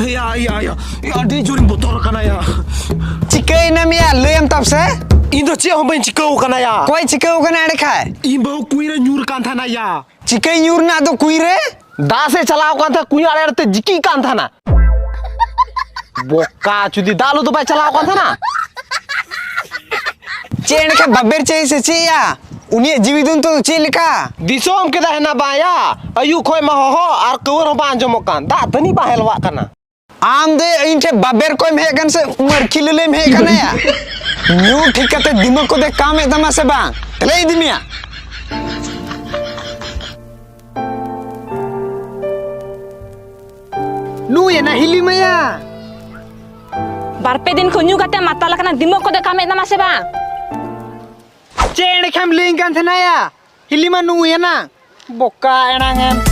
या अड़ी जोरी बोतल कना या चिकई ना मिया लेम तब से इन तो चे हम बन चिकौ कना या कोई चिकई कना अड़े खाए इन बहु कुइरे न्यूर कान था ना या चिकई न्यूर ना तो कुइरे दा से चलाओ कान था कुइ आड़े ते जिकी कान था ना बोका चुदी दालू तो भाई चलाओ कान था ना चेन के बब्बर चे से चिया उन्हें जीवितुन तो चे लिखा दिसोम के दा ना बाया अयु खोय मा हो आर कवर हो बांजो मकान दा तनी बा हेलवा कना आम दे इनके बब्बर कोई में गन से उमर खिलले में कना या न्यू ठीक करते दिमाग को दे काम एकदम से बांग ले दिमिया नु ये ना हिली मया बारपे दिन खुन्यू कते माता लकना दिमाग को दे काम एकदम से बांग चेन खेम लिंग kan थना या हिली मा नु ये ना बोका एनांगन